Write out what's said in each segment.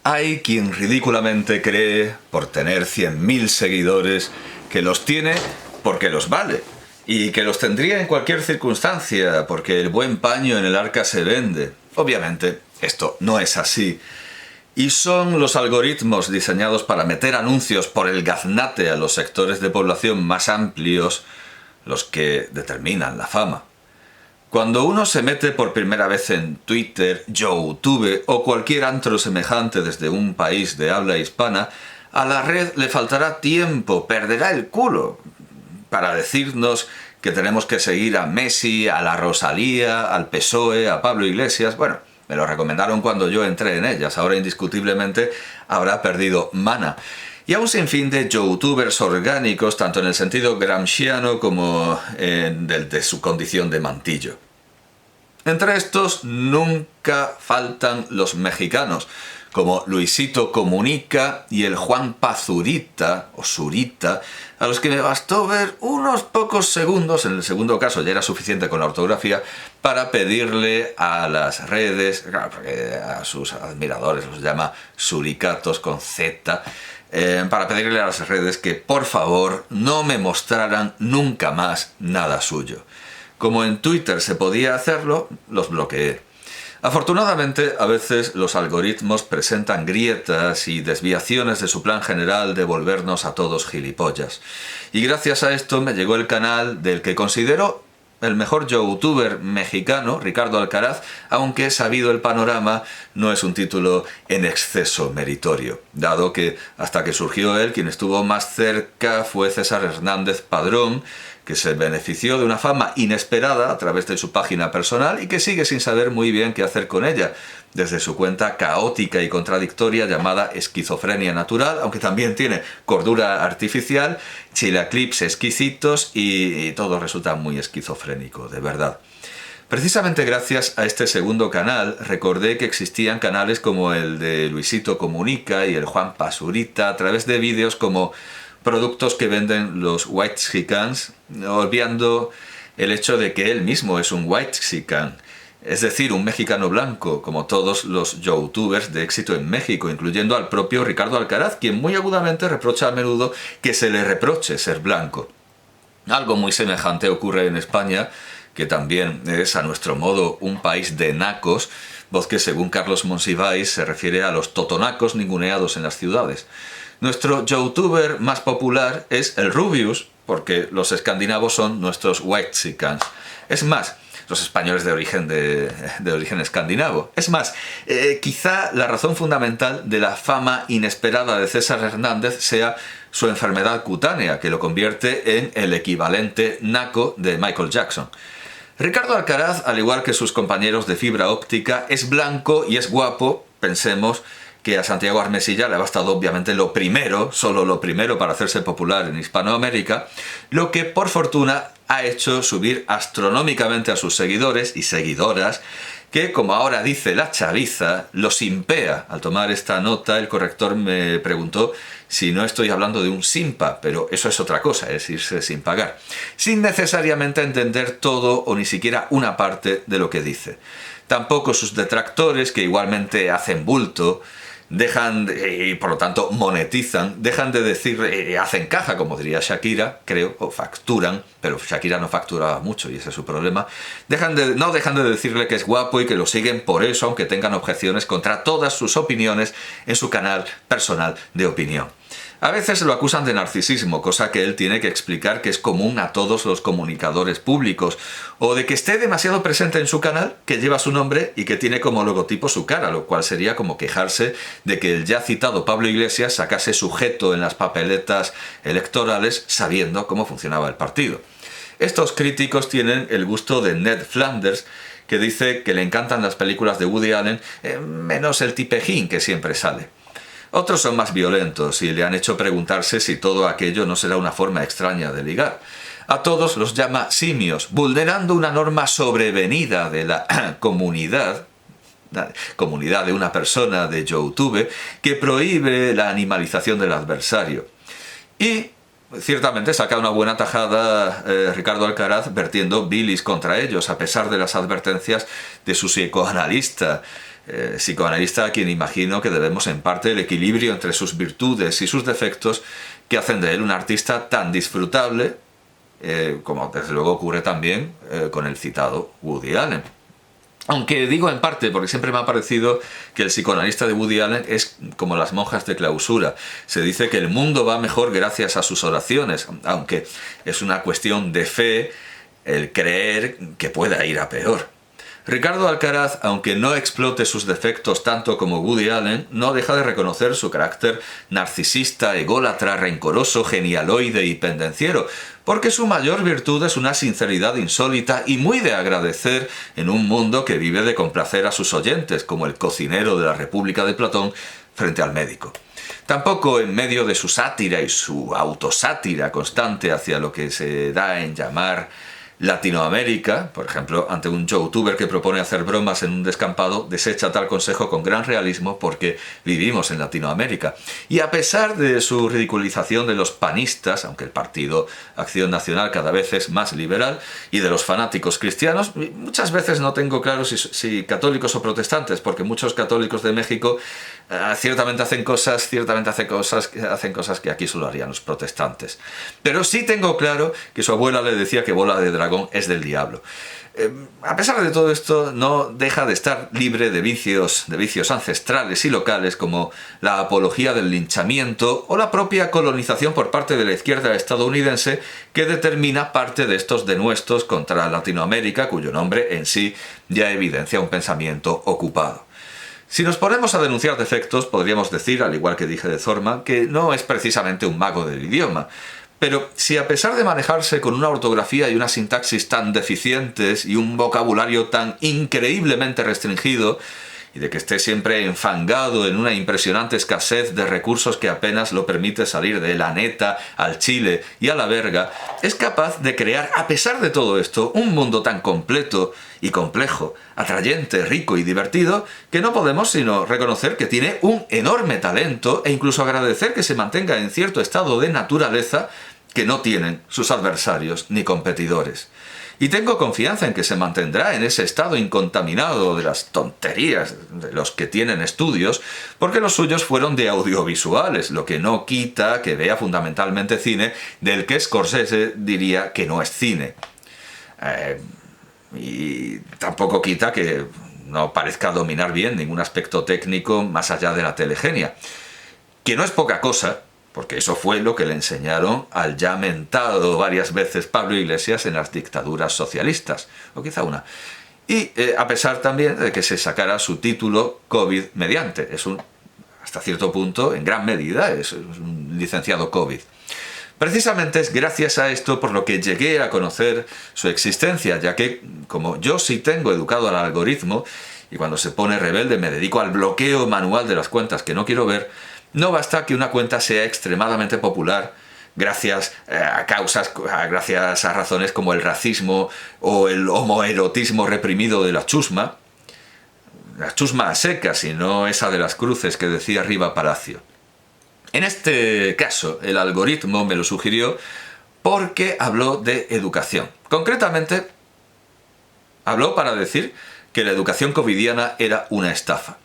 Hay quien ridículamente cree, por tener 100.000 seguidores, que los tiene porque los vale, y que los tendría en cualquier circunstancia, porque el buen paño en el arca se vende. Obviamente, esto no es así. Y son los algoritmos diseñados para meter anuncios por el gaznate a los sectores de población más amplios los que determinan la fama. Cuando uno se mete por primera vez en Twitter, YouTube o cualquier antro semejante desde un país de habla hispana, a la red le faltará tiempo, perderá el culo para decirnos que tenemos que seguir a Messi, a la Rosalía, al PSOE, a Pablo Iglesias. Bueno, me lo recomendaron cuando yo entré en ellas, ahora indiscutiblemente habrá perdido mana. Y a un sinfín de youtubers orgánicos, tanto en el sentido gramsciano como de su condición de mantillo. Entre estos nunca faltan los mexicanos, como Luisito Comunica y el Juan Pazurita, o Zurita, a los que me bastó ver unos pocos segundos, en el segundo caso ya era suficiente con la ortografía, para pedirle a las redes, claro, porque a sus admiradores los llama suricatos con Z, para pedirle a las redes que por favor no me mostraran nunca más nada suyo. Como en Twitter se podía hacerlo, los bloqueé. Afortunadamente, a veces los algoritmos presentan grietas y desviaciones de su plan general de volvernos a todos gilipollas. Y gracias a esto me llegó el canal del que considero el mejor youtuber mexicano, Ricardo Alcaraz, aunque sabido el panorama no es un título en exceso meritorio, dado que hasta que surgió él, quien estuvo más cerca fue César Hernández Padrón, que se benefició de una fama inesperada a través de su página personal y que sigue sin saber muy bien qué hacer con ella, desde su cuenta caótica y contradictoria llamada Esquizofrenia Natural, aunque también tiene cordura artificial, chilacrips exquisitos y todo resulta muy esquizofrénico, de verdad. Precisamente gracias a este segundo canal recordé que existían canales como el de Luisito Comunica y el Juan Pazurita a través de vídeos como productos que venden los whitexicans, obviando el hecho de que él mismo es un whitexican, es decir, un mexicano blanco, como todos los youtubers de éxito en México, incluyendo al propio Ricardo Alcaraz, quien muy agudamente reprocha a menudo que se le reproche ser blanco. Algo muy semejante ocurre en España, que también es a nuestro modo un país de nacos, voz que según Carlos Monsiváis se refiere a los totonacos ninguneados en las ciudades. Nuestro youtuber más popular es el Rubius, porque los escandinavos son nuestros whitexicans. Es más, los españoles de origen escandinavo. Es más, quizá la razón fundamental de la fama inesperada de César Hernández sea su enfermedad cutánea, que lo convierte en el equivalente naco de Michael Jackson. Ricardo Alcaraz, al igual que sus compañeros de fibra óptica, es blanco y es guapo, pensemos, que a Santiago Armesilla le ha bastado obviamente lo primero, solo lo primero para hacerse popular en Hispanoamérica, lo que por fortuna ha hecho subir astronómicamente a sus seguidores y seguidoras, que como ahora dice la chaviza, lo simpea. Al tomar esta nota el corrector me preguntó si no estoy hablando de un simpa, pero eso es otra cosa, es irse sin pagar, sin necesariamente entender todo o ni siquiera una parte de lo que dice. Tampoco sus detractores, que igualmente hacen bulto, y por lo tanto monetizan, dejan de decir, hacen caja, como diría Shakira, creo, o facturan, pero Shakira no facturaba mucho y ese es su problema, no dejan de decirle que es guapo y que lo siguen por eso, aunque tengan objeciones contra todas sus opiniones en su canal personal de opinión. A veces lo acusan de narcisismo, cosa que él tiene que explicar que es común a todos los comunicadores públicos, o de que esté demasiado presente en su canal, que lleva su nombre y que tiene como logotipo su cara, lo cual sería como quejarse de que el ya citado Pablo Iglesias sacase sujeto en las papeletas electorales sabiendo cómo funcionaba el partido. Estos críticos tienen el gusto de Ned Flanders, que dice que le encantan las películas de Woody Allen, menos el tipejín que siempre sale. Otros son más violentos y le han hecho preguntarse si todo aquello no será una forma extraña de ligar. A todos los llama simios, vulnerando una norma sobrevenida de la comunidad de una persona de YouTube que prohíbe la animalización del adversario. Y ciertamente saca una buena tajada Ricardo Alcaraz vertiendo bilis contra ellos, a pesar de las advertencias de su psicoanalista, psicoanalista a quien imagino que debemos en parte el equilibrio entre sus virtudes y sus defectos que hacen de él un artista tan disfrutable, como desde luego ocurre también con el citado Woody Allen. Aunque digo en parte porque siempre me ha parecido que el psicoanalista de Woody Allen es como las monjas de clausura. Se dice que el mundo va mejor gracias a sus oraciones, aunque es una cuestión de fe el creer que pueda ir a peor. Ricardo Alcaraz, aunque no explote sus defectos tanto como Woody Allen, no deja de reconocer su carácter narcisista, ególatra, rencoroso, genialoide y pendenciero, porque su mayor virtud es una sinceridad insólita y muy de agradecer en un mundo que vive de complacer a sus oyentes, como el cocinero de la República de Platón frente al médico. Tampoco en medio de su sátira y su autosátira constante hacia lo que se da en llamar Latinoamérica, por ejemplo, ante un youtuber que propone hacer bromas en un descampado, desecha tal consejo con gran realismo porque vivimos en Latinoamérica. Y a pesar de su ridiculización de los panistas, aunque el partido Acción Nacional cada vez es más liberal, y de los fanáticos cristianos, muchas veces no tengo claro si católicos o protestantes, porque muchos católicos de México ciertamente hacen cosas que aquí solo harían los protestantes. Pero sí tengo claro que su abuela le decía que bola de dragón es del diablo. A pesar de todo esto, no deja de estar libre de vicios ancestrales y locales como la apología del linchamiento o la propia colonización por parte de la izquierda estadounidense que determina parte de estos denuestos contra Latinoamérica, cuyo nombre en sí ya evidencia un pensamiento ocupado. Si nos ponemos a denunciar defectos, podríamos decir, al igual que dije de Zorman, que no es precisamente un mago del idioma. Pero si a pesar de manejarse con una ortografía y una sintaxis tan deficientes y un vocabulario tan increíblemente restringido, y de que esté siempre enfangado en una impresionante escasez de recursos que apenas lo permite salir de la neta al chile y a la verga, es capaz de crear, a pesar de todo esto, un mundo tan completo y complejo, atrayente, rico y divertido, que no podemos sino reconocer que tiene un enorme talento e incluso agradecer que se mantenga en cierto estado de naturaleza que no tienen sus adversarios ni competidores. Y tengo confianza en que se mantendrá en ese estado incontaminado de las tonterías de los que tienen estudios, porque los suyos fueron de audiovisuales, lo que no quita que vea fundamentalmente cine del que Scorsese diría que no es cine. Y tampoco quita que no parezca dominar bien ningún aspecto técnico más allá de la telegenia, que no es poca cosa, porque eso fue lo que le enseñaron al ya mentado varias veces Pablo Iglesias en las dictaduras socialistas, o quizá una. Y a pesar también de que se sacara su título COVID mediante, hasta cierto punto, en gran medida, es un licenciado COVID. Precisamente es gracias a esto por lo que llegué a conocer su existencia, ya que, como yo sí tengo educado al algoritmo, y cuando se pone rebelde me dedico al bloqueo manual de las cuentas que no quiero ver, no basta que una cuenta sea extremadamente popular gracias a razones como el racismo o el homoerotismo reprimido de la chusma a secas y no esa de las cruces que decía Riva Palacio. En este caso, el algoritmo me lo sugirió porque habló de educación. Concretamente, habló para decir que la educación covidiana era una estafa.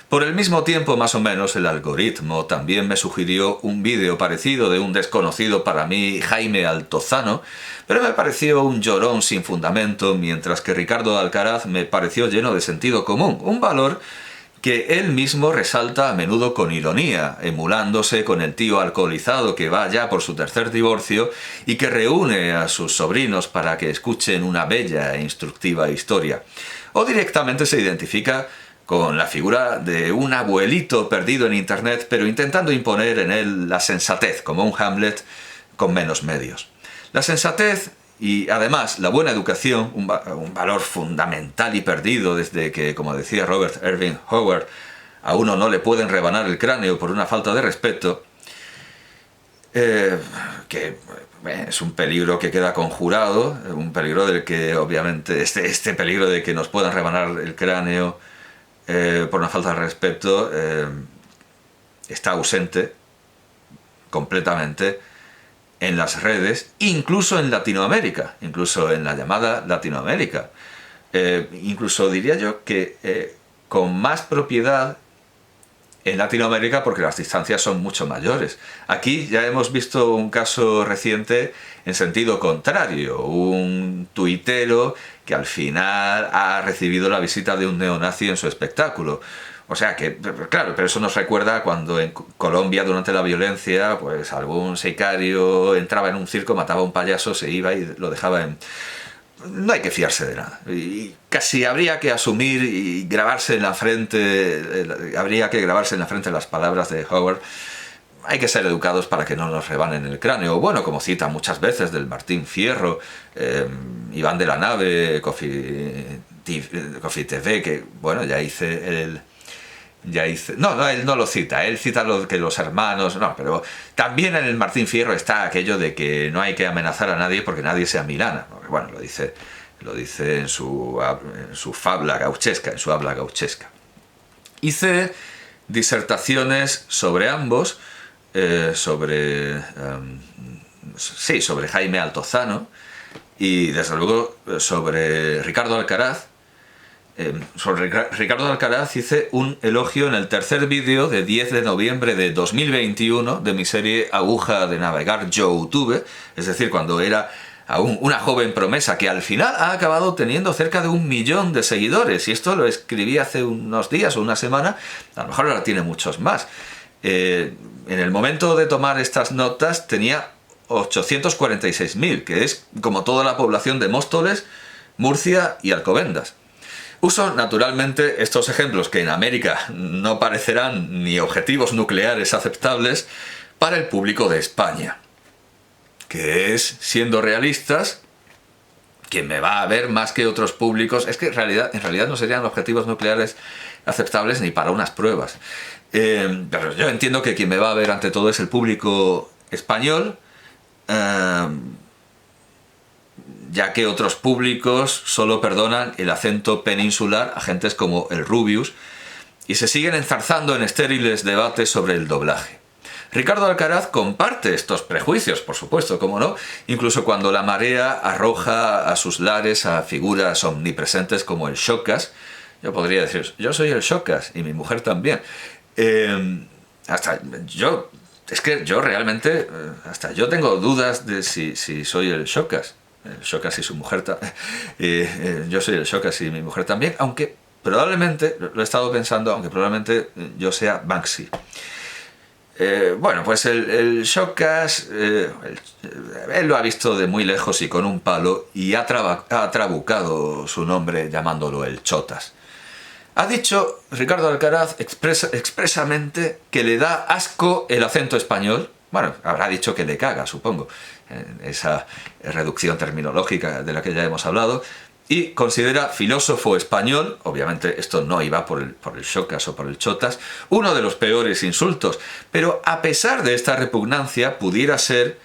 Por el mismo tiempo, más o menos, el algoritmo también me sugirió un vídeo parecido de un desconocido para mí, Jaime Altozano, pero me pareció un llorón sin fundamento, mientras que Ricardo Alcaraz me pareció lleno de sentido común, un valor que él mismo resalta a menudo con ironía, emulándose con el tío alcoholizado que va ya por su tercer divorcio y que reúne a sus sobrinos para que escuchen una bella e instructiva historia. O directamente se identifica con la figura de un abuelito perdido en internet, pero intentando imponer en él la sensatez, como un Hamlet con menos medios. La sensatez y además la buena educación, un valor fundamental y perdido desde que, como decía Robert Irving Howard, a uno no le pueden rebanar el cráneo por una falta de respeto, que es un peligro que queda conjurado, un peligro del que obviamente este peligro de que nos puedan rebanar el cráneo por una falta de respeto está ausente completamente en las redes, incluso en Latinoamérica, incluso en la llamada Latinoamérica. Incluso diría yo que con más propiedad en Latinoamérica porque las distancias son mucho mayores. Aquí ya hemos visto un caso reciente en sentido contrario, un tuitero que al final ha recibido la visita de un neonazi en su espectáculo. O sea que, claro, pero eso nos recuerda cuando en Colombia durante la violencia, pues algún sicario entraba en un circo, mataba a un payaso, se iba y lo dejaba en... No hay que fiarse de nada. Y casi habría que asumir y grabarse en la frente, habría que grabarse en la frente las palabras de Howard. Hay que ser educados para que no nos rebanen el cráneo. Bueno, como cita muchas veces del Martín Fierro, Iván de la Nave, Coffee TV, que bueno, ya hice el... No, él no lo cita, él cita lo que los hermanos, no, pero también en el Martín Fierro está aquello de que no hay que amenazar a nadie porque nadie sea Milana, porque, bueno, lo dice en su fabla gauchesca, en su habla gauchesca. Hice disertaciones sobre ambos, sobre Jaime Altozano y desde luego sobre Ricardo Alcaraz. Sobre Ricardo Alcaraz hice un elogio en el tercer vídeo de 10 de noviembre de 2021 de mi serie Aguja de Navegar YouTube, es decir, cuando era aún una joven promesa que al final ha acabado teniendo cerca de 1 millón de seguidores, y esto lo escribí hace unos días o una semana, a lo mejor ahora tiene muchos más. En el momento de tomar estas notas tenía 846.000, que es como toda la población de Móstoles, Murcia y Alcobendas. Uso naturalmente estos ejemplos que en América no parecerán ni objetivos nucleares aceptables para el público de España, que es, siendo realistas, quien me va a ver más que otros públicos. Es que en realidad no serían objetivos nucleares aceptables ni para unas pruebas. Pero yo entiendo que quien me va a ver ante todo es el público español, ya que otros públicos solo perdonan el acento peninsular a gentes como el Rubius y se siguen enzarzando en estériles debates sobre el doblaje. Ricardo Alcaraz comparte estos prejuicios, por supuesto, cómo no, incluso cuando la marea arroja a sus lares a figuras omnipresentes como el Xocas. Yo podría decir, yo soy el Xocas y mi mujer también. Es que yo realmente, hasta yo tengo dudas de si soy el Xocas. El Xocas y su mujer yo soy el Xocas y mi mujer también, aunque probablemente, lo he estado pensando, aunque probablemente yo sea Banksy. Bueno, pues el Xocas, él lo ha visto de muy lejos y con un palo y ha trabucado su nombre llamándolo el Chotas. Ha dicho Ricardo Alcaraz expresamente que le da asco el acento español. Bueno, habrá dicho que le caga, supongo, esa reducción terminológica de la que ya hemos hablado, y considera filósofo español, obviamente esto no iba por el Xocas o por el Chotas, uno de los peores insultos, pero a pesar de esta repugnancia pudiera ser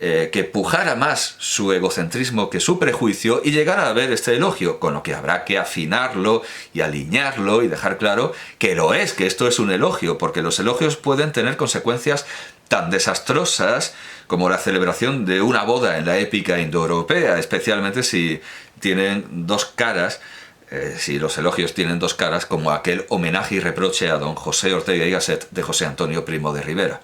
que pujara más su egocentrismo que su prejuicio y llegara a ver este elogio, con lo que habrá que afinarlo y alinearlo y dejar claro que lo es, que esto es un elogio, porque los elogios pueden tener consecuencias tan desastrosas como la celebración de una boda en la épica indoeuropea, especialmente si tienen dos caras, si los elogios tienen dos caras, como aquel homenaje y reproche a don José Ortega y Gasset de José Antonio Primo de Rivera.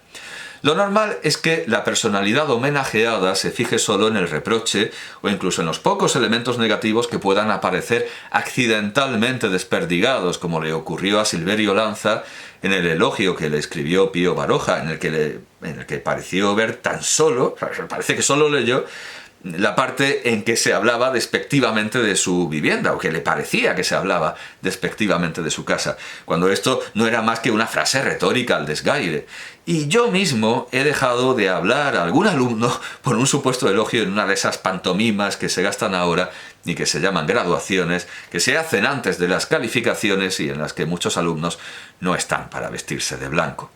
Lo normal es que la personalidad homenajeada se fije solo en el reproche o incluso en los pocos elementos negativos que puedan aparecer accidentalmente desperdigados, como le ocurrió a Silverio Lanza en el elogio que le escribió Pío Baroja, en el que pareció ver parece que solo leyó la parte en que se hablaba despectivamente de su vivienda, o que le parecía que se hablaba despectivamente de su casa, cuando esto no era más que una frase retórica al desgaire. Y yo mismo he dejado de hablar a algún alumno por un supuesto elogio en una de esas pantomimas que se gastan ahora y que se llaman graduaciones, que se hacen antes de las calificaciones y en las que muchos alumnos no están para vestirse de blanco.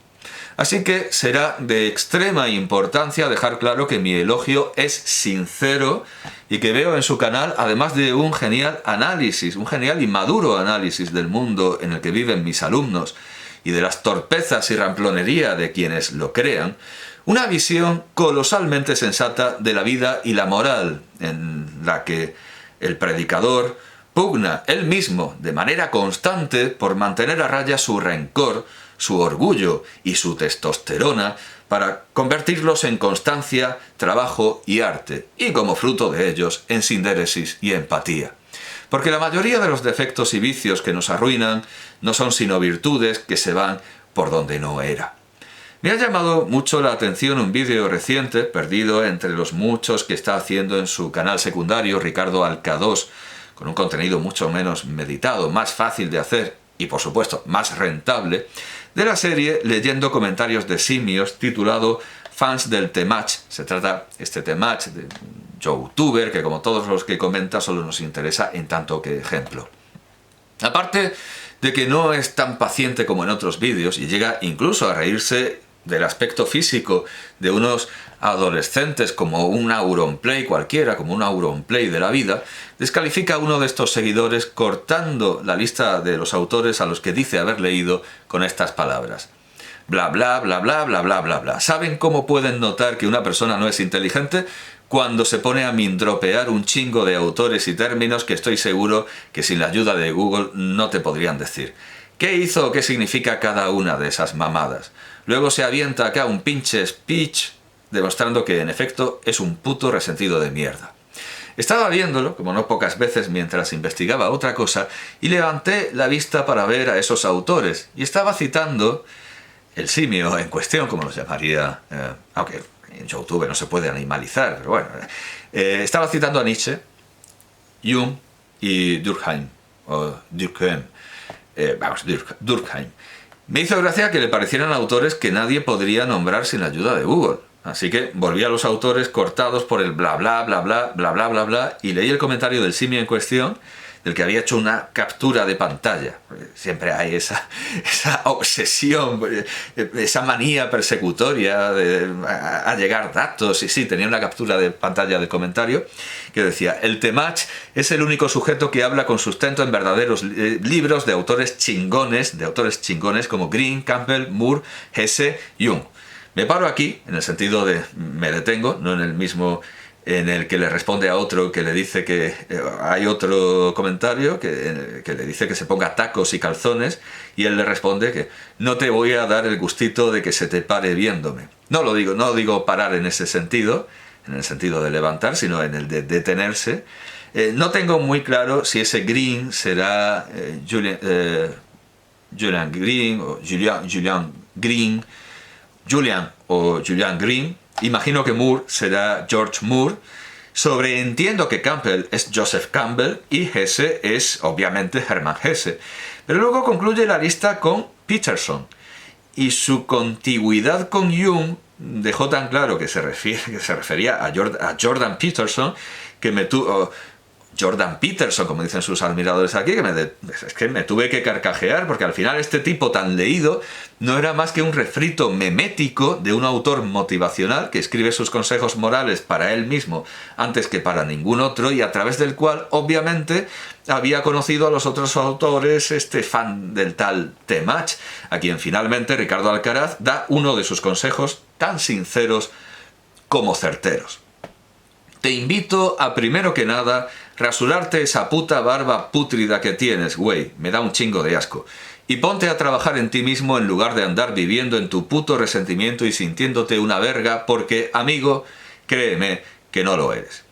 Así que será de extrema importancia dejar claro que mi elogio es sincero y que veo en su canal, además de un genial análisis, un genial y maduro análisis del mundo en el que viven mis alumnos y de las torpezas y ramplonería de quienes lo crean, una visión colosalmente sensata de la vida y la moral, en la que el predicador pugna él mismo de manera constante por mantener a raya su rencor, su orgullo y su testosterona para convertirlos en constancia, trabajo y arte, y como fruto de ellos en sindéresis y empatía. Porque la mayoría de los defectos y vicios que nos arruinan no son sino virtudes que se van por donde no era. Me ha llamado mucho la atención un vídeo reciente, perdido entre los muchos que está haciendo en su canal secundario Ricardo Alca2, con un contenido mucho menos meditado, más fácil de hacer y por supuesto más rentable, de la serie Leyendo comentarios de simios, titulado Fans del Temach. Se trata este Temach de un youtuber que, como todos los que comenta, solo nos interesa en tanto que ejemplo. Aparte de que no es tan paciente como en otros vídeos y llega incluso a reírse del aspecto físico de unos adolescentes como un Auronplay cualquiera, como un Auronplay de la vida, descalifica a uno de estos seguidores cortando la lista de los autores a los que dice haber leído con estas palabras: bla bla bla bla bla bla bla bla. ¿Saben cómo pueden notar que una persona no es inteligente? Cuando se pone a mindropear un chingo de autores y términos que estoy seguro que sin la ayuda de Google no te podrían decir. ¿Qué hizo o qué significa cada una de esas mamadas? Luego se avienta acá un pinche speech demostrando que en efecto es un puto resentido de mierda. Estaba viéndolo, como no pocas veces, mientras investigaba otra cosa, y levanté la vista para ver a esos autores, y estaba citando el simio en cuestión, como lo llamaría, aunque en YouTube no se puede animalizar, pero bueno, estaba citando a Nietzsche, Jung y Durkheim, o Durkheim, Durkheim. Me hizo gracia que le parecieran autores que nadie podría nombrar sin la ayuda de Google. Así que volví a los autores cortados por el bla bla bla bla bla bla bla bla y leí el comentario del simio en cuestión, del que había hecho una captura de pantalla. Siempre hay esa obsesión, esa manía persecutoria de allegar datos. Y sí, tenía una captura de pantalla del comentario que decía: el Temach es el único sujeto que habla con sustento en verdaderos libros de autores chingones como Green, Campbell, Moore, Hesse, Jung. Me paro aquí, en el sentido de me detengo, no en el mismo en el que le responde a otro que le dice que hay otro comentario que le dice que se ponga tacos y calzones, y él le responde que no te voy a dar el gustito de que se te pare viéndome. No digo parar en ese sentido, en el sentido de levantar, sino en el de detenerse. No tengo muy claro si ese Green será Julian Green o Julian Green, Julian o Julian Green. Imagino que Moore será George Moore. Sobreentiendo que Campbell es Joseph Campbell y Hesse es obviamente Hermann Hesse. Pero luego concluye la lista con Peterson. Y su contigüidad con Jung dejó tan claro que se refería a Jordan Peterson que me tuvo... Jordan Peterson, como dicen sus admiradores aquí, es que me tuve que carcajear, porque al final este tipo tan leído no era más que un refrito memético de un autor motivacional que escribe sus consejos morales para él mismo antes que para ningún otro, y a través del cual obviamente había conocido a los otros autores, fan del tal Temach, a quien finalmente Ricardo Alcaraz da uno de sus consejos tan sinceros como certeros. Te invito a, primero que nada, rasurarte esa puta barba pútrida que tienes, güey, me da un chingo de asco. Y ponte a trabajar en ti mismo en lugar de andar viviendo en tu puto resentimiento y sintiéndote una verga, porque, amigo, créeme que no lo eres.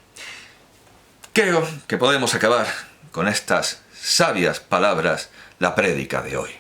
Creo que podemos acabar con estas sabias palabras la prédica de hoy.